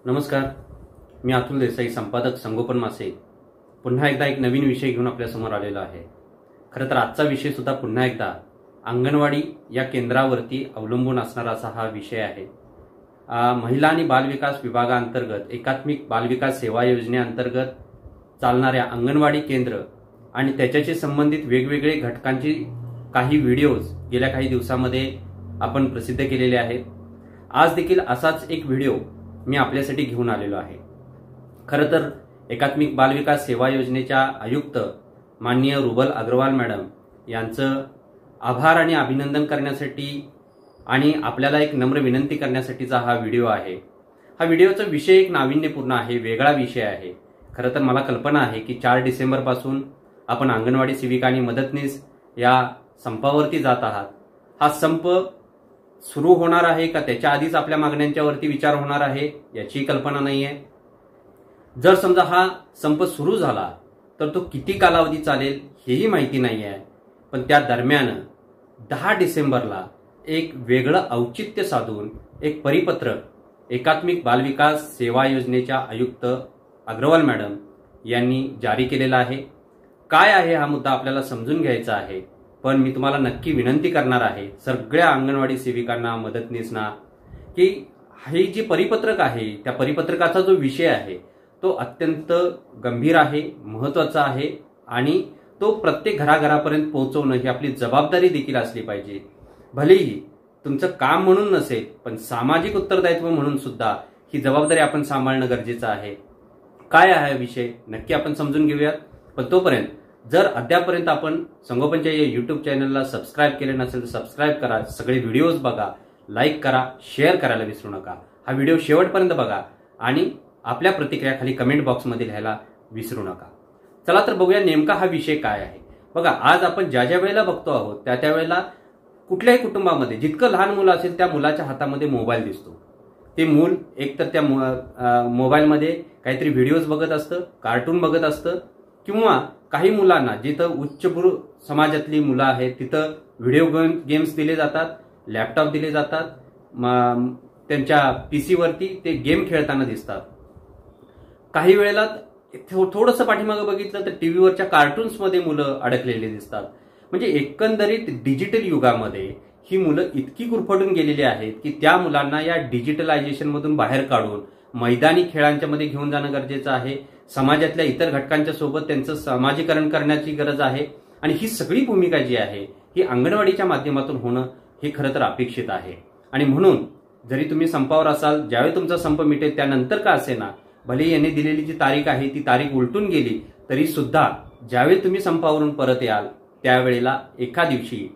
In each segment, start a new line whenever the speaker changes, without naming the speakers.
नमस्कार, मी अतुल देसाई, संपादक संगोपन मासे. पुन्हा एकदा एक नवीन विषय घेऊन आपल्यासमोर आलेला आहे. खरं तर आजचा विषय सुद्धा पुन्हा एकदा अंगणवाडी या केंद्रावरती अवलंबून असणारा असा हा विषय आहे. महिला आणि बालविकास विभागाअंतर्गत एकात्मिक बालविकास सेवा योजनेअंतर्गत चालणाऱ्या अंगणवाडी केंद्र आणि त्याच्याशी संबंधित वेगवेगळे घटकांची काही व्हिडिओज गेल्या काही दिवसांमध्ये आपण प्रसिद्ध केलेले आहेत. आज देखील असाच एक व्हिडिओ मी आपल्यासाठी घेऊन आलेलो आहे. खरं तर एकात्मिक बालविकास सेवा योजनेच्या आयुक्त माननीय रुबल अग्रवाल मॅडम यांचं आभार आणि अभिनंदन करण्यासाठी आणि आपल्याला एक नम्र विनंती करण्यासाठीचा हा व्हिडिओ आहे. हा व्हिडिओचा विषय एक नाविन्यपूर्ण आहे, वेगळा विषय आहे. खरं तर मला कल्पना आहे की 4 डिसेंबरपासून आपण अंगणवाडी सेविका आणि मदतनीस या संपावरती जात आहात. हा संप सुरू होणार आहे का त्याच्या आधीच आपल्या मागण्यांच्या वरती विचार होणार आहे याची कल्पना नाहीये. जर समजा हा संप सुरू झाला तर तो किती कालावधी चालेल हेही माहिती नाहीये. पण त्या दरम्यान 10 डिसेंबरला एक वेगळं औचित्य साधून एक परिपत्रक एकात्मिक बालविकास सेवा योजनेच्या आयुक्त अग्रवाल मॅडम यांनी जारी केलेला आहे. काय आहे हा मुद्दा आपल्याला समजून घ्यायचा आहे. पण मी तुम्हाला नक्की विनंती करणार आहे सगळ्या अंगणवाडी सेविकांना, मदतनीसना, की हे जे परिपत्रक आहे त्या परिपत्रकाचा जो विषय आहे तो अत्यंत गंभीर आहे, महत्वाचा आहे आणि तो प्रत्येक घराघरापर्यंत पोहोचवणं ही आपली जबाबदारी देखील असली पाहिजे. भलेही तुमचं काम म्हणून नसेल पण सामाजिक उत्तरदायित्व म्हणून सुद्धा ही जबाबदारी आपण सांभाळणं गरजेचं आहे. काय आहे विषय नक्की आपण समजून घेऊयात. पण तोपर्यंत जर अद्यापर्यंत आपण संगोपनच्या या युट्यूब चॅनलला सबस्क्राईब केले नसेल तर सबस्क्राईब करा, सगळे व्हिडिओज बघा, लाईक करा, शेअर करायला विसरू नका. हा व्हिडिओ शेवटपर्यंत बघा आणि आपल्या प्रतिक्रिया खाली कमेंट बॉक्समध्ये लिहायला विसरू नका. चला तर बघूया नेमका हा विषय काय आहे. बघा, आज आपण ज्या ज्या वेळेला बघतो आहोत त्या वेळेला कुठल्याही कुटुंबामध्ये जितकं लहान मुलं असेल त्या मुलाच्या हातामध्ये मोबाईल दिसतो. ते मूल एकतर त्या मोबाईलमध्ये काहीतरी व्हिडिओज बघत असतं, कार्टून बघत असतं, किंवा काही मुलांना जिथं उच्चभ्रू समाजातली मुलं आहेत तिथं व्हिडिओ गेम्स दिले जातात, लॅपटॉप दिले जातात, त्यांच्या पीसीवरती ते गेम खेळताना दिसतात. काही वेळेला थोडंसं पाठीमागं बघितलं तर टीव्हीवरच्या कार्टून्समध्ये मुलं अडकलेली दिसतात. म्हणजे एकंदरीत डिजिटल युगामध्ये ही मुलं इतकी गुरफटून गेलेली आहेत की त्या मुलांना या डिजिटलायझेशन मधून बाहेर काढून मैदानी खेळांच्या मध्ये घेऊन जाणं गरजेचं आहे. समाजातल्या इतर घटकांच्या सोबत त्यांचं समाजीकरण करण्याची गरज आहे आणि ही सगळी भूमिका जी आहे ही अंगणवाडीच्या माध्यमातून होणं हे खरं तर अपेक्षित आहे. आणि म्हणून जरी तुम्ही संपावर असाल, ज्यावेळी तुमचा संप मिटेल त्यानंतर का असेना, भले यांनी दिलेली जी तारीख आहे ती तारीख उलटून गेली तरी सुद्धा ज्यावेळी तुम्ही संपावरून परत याल त्यावेळेला एका दिवशी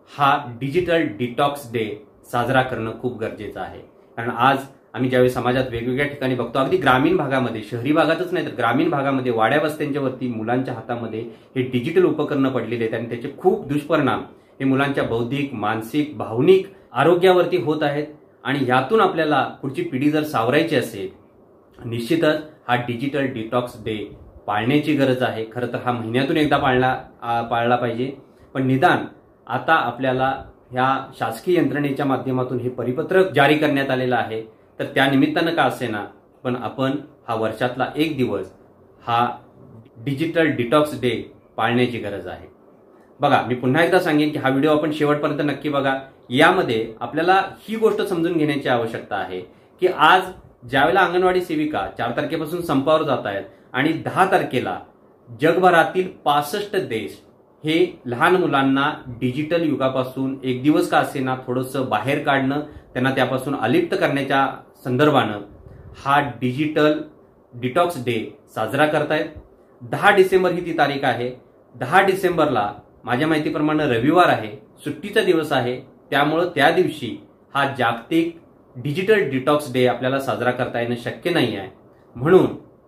हा डिजिटल डिटॉक्स डे साजरा करणं खूप गरजेचं आहे. कारण आज आम्ही ज्यावेळी समाजात वेगवेगळ्या ठिकाणी बघतो, अगदी ग्रामीण भागामध्ये, शहरी भागातच नाही तर ग्रामीण भागामध्ये वाड्या वस्त्यांच्या वरती मुलांच्या हातामध्ये हे डिजिटल उपकरणं पडलेले आहेत आणि त्याचे खूप दुष्परिणाम हे मुलांच्या बौद्धिक, मानसिक, भावनिक आरोग्यावरती होत आहेत. आणि यातून आपल्याला पुढची पिढी जर सावरायची असेल निश्चितच हा डिजिटल डिटॉक्स डे पाळण्याची गरज आहे. खरं तर हा महिन्यातून एकदा पाळला पाहिजे. पण निदान आता आपल्याला ह्या शासकीय यंत्रणेच्या माध्यमातून हे परिपत्रक जारी करण्यात आलेलं आहे तर त्या निमित्तानं का असेना पण आपण हा वर्षातला एक दिवस हा डिजिटल डिटॉक्स डे पाळण्याची गरज आहे. बघा, मी पुन्हा एकदा सांगेन की हा व्हिडिओ आपण शेवटपर्यंत नक्की बघा. यामध्ये आपल्याला ही गोष्ट समजून घेण्याची आवश्यकता आहे की आज ज्यावेळेला अंगणवाडी सेविका 4 तारखेपासून संपावर जात आहेत आणि 10 तारखेला जगभरातील 65 देश हे लहान मुलांना डिजिटल युगापासून एक दिवस का असेना थोडंसं बाहेर काढणं, त्यांना त्यापासून अलिप्त करण्याच्या संदर्भानं हा डिजिटल डिटॉक्स डे साजरा करतायत. 10 डिसेंबर ही ती तारीख आहे. 10 डिसेंबरला माझ्या माहितीप्रमाणे रविवार आहे, सुट्टीचा दिवस आहे. त्यामुळं त्या दिवशी हा जागतिक डिजिटल डिटॉक्स डे आपल्याला साजरा करता येणं शक्य नाही आहे. म्हणून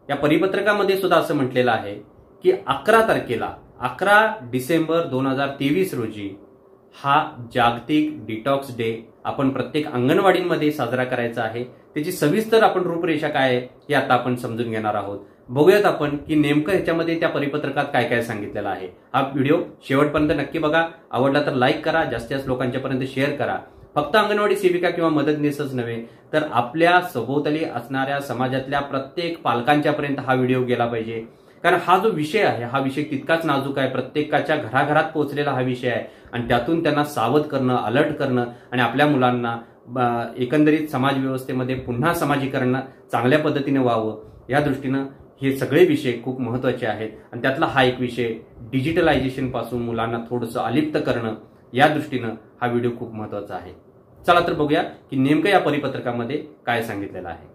या परिपत्रकामध्ये सुद्धा असं म्हटलेलं आहे की 11 डिसेंबर 2023 रोजी हा जागतिक डिटॉक्स डे आपण प्रत्येक अंगणवाडीमध्ये साजरा करायचा आहे. त्याची सविस्तर आपण रूपरेषा काय आहे हे आता आपण समजून घेणार आहोत. बघूयात आपण की नेमकं ह्याच्यामध्ये त्या परिपत्रकात काय काय सांगितलेलं आहे. हा व्हिडिओ शेवटपर्यंत नक्की बघा. आवडला तर लाईक करा, जास्तीत जास्त लोकांच्यापर्यंत शेअर करा फक्त अंगणवाडी सेविका किंवा मदतनीसच नव्हे तर आपल्या सभोवताली असणाऱ्या समाजातल्या प्रत्येक पालकांच्या पर्यंत हा व्हिडिओ गेला पाहिजे. कारण हा जो विषय आहे हा विषय तितकाच नाजूक आहे, प्रत्येकाच्या घराघरात पोहोचलेला हा विषय आहे आणि त्यातून त्यांना सावध करणं, अलर्ट करणं आणि आपल्या मुलांना एकंदरीत समाज व्यवस्थेमध्ये पुन्हा समाजीकरण चांगल्या पद्धतीने व्हावं या दृष्टीनं हे सगळे विषय खूप महत्त्वाचे आहेत. आणि त्यातला हा एक विषय डिजिटलायझेशन पासून मुलांना थोडंसं अलिप्त करणं या दृष्टीनं हा व्हिडिओ खूप महत्त्वाचा आहे. चला तर बघूया की नेमकं या परिपत्रकामध्ये काय सांगितलेलं आहे.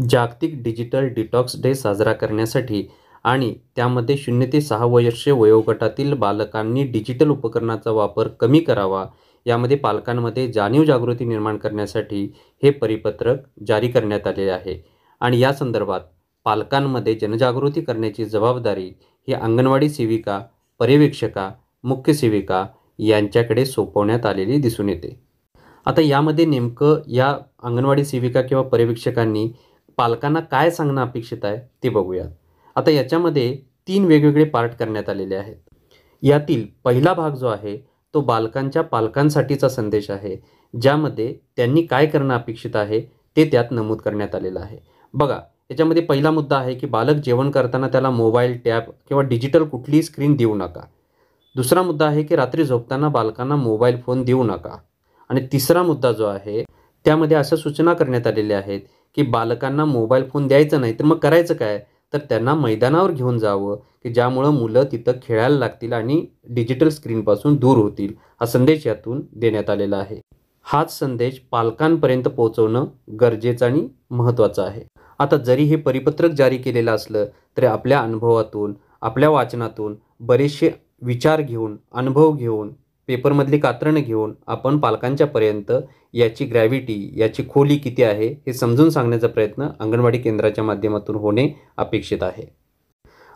जागतिक डिजिटल डिटॉक्स डे साजरा करण्यासाठी आणि त्यामध्ये 0 ते 6 वर्षे वयोगटातील बालकांनी डिजिटल उपकरणाचा वापर कमी करावा यामध्ये पालकांमध्ये जाणीव जागृती निर्माण करण्यासाठी हे परिपत्रक जारी करण्यात आले आहे. आणि या संदर्भात पालकांमध्ये जनजागृती करण्याची जबाबदारी ही अंगणवाडी सेविका, पर्यवेक्षिका, मुख्य सेविका यांच्याकडे सोपवण्यात आलेली दिसून येते. आता यामध्ये नेमकं या अंगणवाडी सेविका किंवा पर्यवेक्षकांनी पालकांना काय सांगणं अपेक्षित आहे ते बघूया. आता याच्यामध्ये 3 वेगवेगळे पार्ट करण्यात आलेले आहेत. यातील पहिला भाग जो आहे तो बालकांच्या पालकांसाठीचा संदेश आहे, ज्यामध्ये त्यांनी काय करणं अपेक्षित आहे ते त्यात नमूद करण्यात आलेलं आहे. बघा, याच्यामध्ये पहिला मुद्दा आहे की बालक जेवण करताना त्याला मोबाईल, टॅब किंवा डिजिटल कुठलीही स्क्रीन देऊ नका. दुसरा मुद्दा आहे की रात्री झोपताना बालकांना मोबाईल फोन देऊ नका. आणि तिसरा मुद्दा जो आहे त्यामध्ये अशा सूचना करण्यात आलेल्या आहेत की बालकांना मोबाईल फोन द्यायचा नाही तर मग करायचं काय, तर त्यांना मैदानावर घेऊन जावं की ज्यामुळं मुलं तिथं खेळायला लागतील आणि डिजिटल स्क्रीनपासून दूर होतील. हा संदेश यातून देण्यात आलेला आहे. हाच संदेश पालकांपर्यंत पोहोचवणं गरजेचं आणि महत्त्वाचं आहे. आता जरी हे परिपत्रक जारी केलेलं असलं तरी आपल्या अनुभवातून, आपल्या वाचनातून बरेचसे विचार घेऊन, अनुभव घेऊन, पेपरमधली कात्रणं घेऊन आपण पालकांच्यापर्यंत याची ग्रॅव्हिटी, याची खोली किती आहे हे समजून सांगण्याचा प्रयत्न अंगणवाडी केंद्राच्या माध्यमातून होणे अपेक्षित आहे.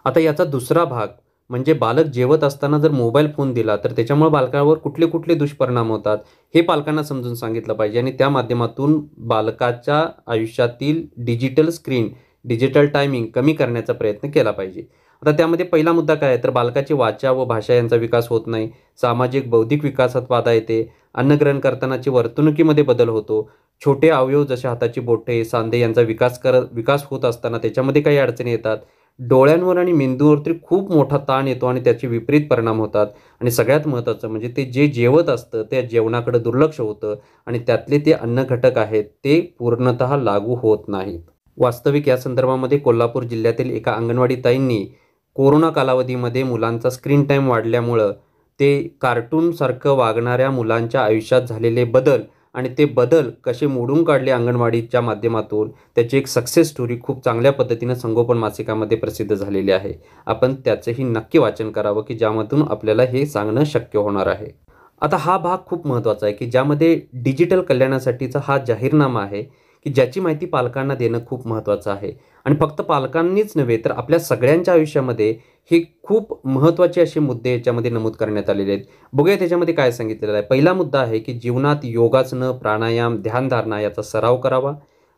आता याचा दुसरा भाग म्हणजे बालक जेवत असताना जर मोबाईल फोन दिला तर त्याच्यामुळे बालकावर कुठले कुठले दुष्परिणाम होतात हे पालकांना समजून सांगितलं पाहिजे आणि त्या माध्यमातून बालकाच्या आयुष्यातील डिजिटल स्क्रीन, डिजिटल टायमिंग कमी करण्याचा प्रयत्न केला पाहिजे. आता त्यामध्ये पहिला मुद्दा काय आहे तर बालकाची वाचा व भाषा यांचा विकास होत नाही, सामाजिक बौद्धिक विकासात बाधा येते, अन्नग्रहण करतानाची वर्तणुकीमध्ये बदल होतो, छोटे अवयव जसे हाताची बोटे, सांधे यांचा विकास होत असताना त्याच्यामध्ये काही अडचणी येतात, डोळ्यांवर आणि मेंदूवरती खूप मोठा ताण येतो आणि त्याचे विपरीत परिणाम होतात. आणि सगळ्यात महत्त्वाचं म्हणजे ते जे जेवत असतं त्या जेवणाकडे दुर्लक्ष होतं आणि त्यातले ते अन्न घटक आहेत ते पूर्णतः लागू होत नाहीत. वास्तविक या संदर्भामध्ये कोल्हापूर जिल्ह्यातील एका अंगणवाडी ताईंनी कोरोना कालावधीमध्ये मुलांचा स्क्रीन टाईम वाढल्यामुळं ते कार्टूनसारखं वागणाऱ्या मुलांच्या आयुष्यात झालेले बदल आणि ते बदल कसे मोडून काढले अंगणवाडीच्या माध्यमातून त्याची एक सक्सेस स्टोरी खूप चांगल्या पद्धतीनं संगोपन मासिकामध्ये प्रसिद्ध झालेली आहे. आपण त्याचंही नक्की वाचन करावं की ज्यामधून आपल्याला हे सांगणं शक्य होणार आहे. आता हा भाग खूप महत्त्वाचा आहे की ज्यामध्ये डिजिटल कल्याणासाठीचा हा जाहीरनामा आहे की ज्याची माहिती पालकांना देणं खूप महत्त्वाचं आहे. आणि फक्त पालकांनीच नव्हे तर आपल्या सगळ्यांच्या आयुष्यामध्ये हे खूप महत्त्वाचे असे मुद्दे याच्यामध्ये नमूद करण्यात आलेले आहेत. बघूया त्याच्यामध्ये काय सांगितलेलं आहे. पहिला मुद्दा आहे की जीवनात योगासनं, प्राणायाम, ध्यानधारणा याचा सराव करावा.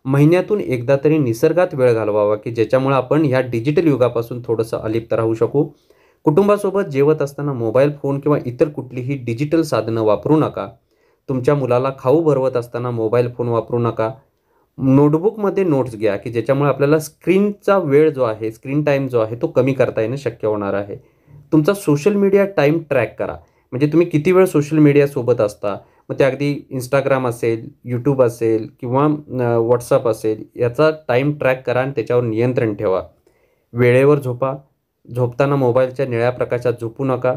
महिन्यातून एकदा तरी निसर्गात वेळ घालवावा की ज्याच्यामुळे आपण ह्या डिजिटल युगापासून थोडंसं अलिप्त राहू शकू. कुटुंबासोबत जेवत असताना मोबाईल फोन किंवा इतर कुठलीही डिजिटल साधनं वापरू नका. तुमच्या मुलाला खाऊ भरवत असताना मोबाईल फोन वापरू नका. नोटबुकमध्ये नोट्स घ्या की ज्याच्यामुळे आपल्याला स्क्रीनचा वेळ जो आहे, स्क्रीन टाईम जो आहे तो कमी करता येणं शक्य होणार आहे. तुमचा सोशल मीडिया टाईम ट्रॅक करा. म्हणजे तुम्ही किती वेळ सोशल मीडियासोबत असता, मग ते अगदी इंस्टाग्राम असेल, यूट्यूब असेल किंवा व्हॉट्सअप असेल, याचा टाईम ट्रॅक करा आणि त्याच्यावर नियंत्रण ठेवा. वेळेवर झोपा. झोपताना मोबाईलच्या निळ्या प्रकाशात झोपू नका.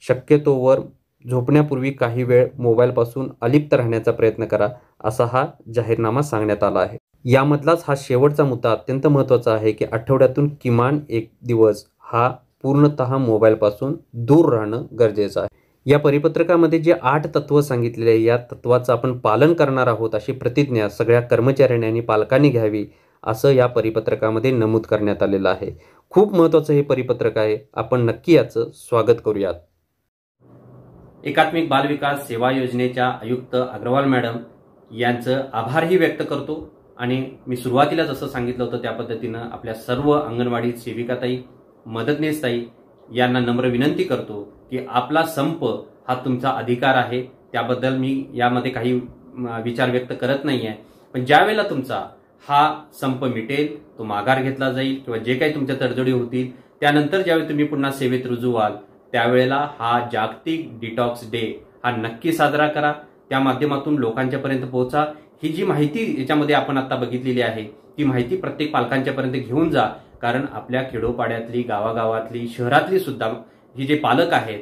शक्यतोवर झोपण्यापूर्वी काही वेळ मोबाईलपासून अलिप्त राहण्याचा प्रयत्न करा, असा हा जाहीरनामा सांगण्यात आला आहे. यामधलाच हा शेवटचा मुद्दा अत्यंत महत्त्वाचा आहे की आठवड्यातून किमान 1 दिवस हा पूर्णतः मोबाईलपासून दूर राहणं गरजेचं आहे. या परिपत्रकामध्ये जे 8 तत्त्व सांगितलेले आहे या तत्त्वाचं आपण पालन करणार आहोत अशी प्रतिज्ञा सगळ्या कर्मचाऱ्यांनी आणि पालकांनी घ्यावी असं या परिपत्रकामध्ये नमूद करण्यात आलेलं आहे. खूप महत्त्वाचं हे परिपत्रक आहे. आपण नक्की याचं स्वागत करूयात. एकात्मिक बालविकास सेवा योजनेच्या आयुक्त अग्रवाल मॅडम यांचं आभारही व्यक्त करतो आणि मी सुरुवातीला जसं सांगितलं होतं त्या पद्धतीनं आपल्या सर्व अंगणवाडी सेविकाताई, मदतनीसताई यांना नम्र विनंती करतो की आपला संप हा तुमचा अधिकार आहे, त्याबद्दल मी यामध्ये काही विचार व्यक्त करत नाहीये. पण ज्या वेळेला तुमचा हा संप मिटेल, तो माघार घेतला जाईल किंवा जे काही तुमच्या तडजोडी होतील त्यानंतर ज्यावेळी तुम्ही पुन्हा सेवेत रुजू व्हाल त्यावेळेला हा जागतिक डिटॉक्स डे हा नक्की साजरा करा. त्या माध्यमातून लोकांच्यापर्यंत पोहोचा. ही जी माहिती याच्यामध्ये आपण आता बघितलेली आहे ती माहिती प्रत्येक पालकांच्यापर्यंत घेऊन जा. कारण आपल्या खेडोपाड्यातली, गावागावातली, शहरातली सुद्धा ही जे पालक आहेत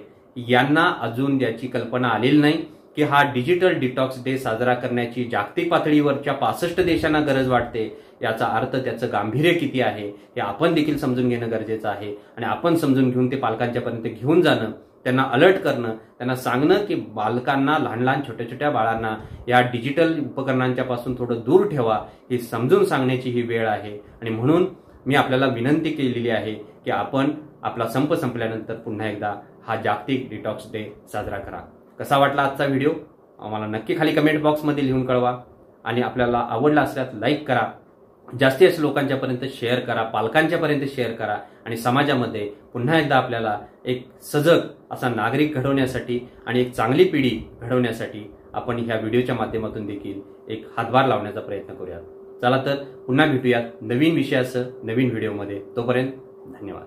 यांना अजून याची कल्पना आलेली नाही की हा डिजिटल डिटॉक्स डे साजरा करण्याची जागतिक पातळीवरच्या 65 देशांना गरज वाटते. याचा अर्थ, त्याचं गांभीर्य किती आहे हे आपण देखील समजून घेणं गरजेचं आहे. आणि आपण समजून घेऊन ते पालकांच्यापर्यंत घेऊन जाणं, त्यांना अलर्ट करणं, त्यांना सांगणं की बालकांना, लहान लहान छोट्या छोट्या बाळांना या डिजिटल उपकरणांच्या पासून थोडं दूर ठेवा, हे समजून सांगण्याची ही वेळ आहे. आणि म्हणून मी आपल्याला विनंती केलेली आहे की आपण आपला संप संपल्यानंतर पुन्हा एकदा हा जागतिक डिटॉक्स डे साजरा करा. कसा वाटला आजचा व्हिडिओ आम्हाला नक्की खाली कमेंट बॉक्समध्ये लिहून कळवा. आणि आपल्याला आवडला असल्यास लाईक करा, जास्तीत जास्त लोकांच्यापर्यंत शेअर करा, पालकांच्यापर्यंत शेअर करा. आणि समाजामध्ये पुन्हा एकदा आपल्याला एक सजग असा नागरिक घडवण्यासाठी आणि एक चांगली पिढी घडवण्यासाठी आपण ह्या व्हिडिओच्या माध्यमातून देखील एक हातभार लावण्याचा प्रयत्न करूयात. चला तर पुन्हा भेटूयात नवीन विषयासह नवीन व्हिडिओमध्ये. तोपर्यंत धन्यवाद.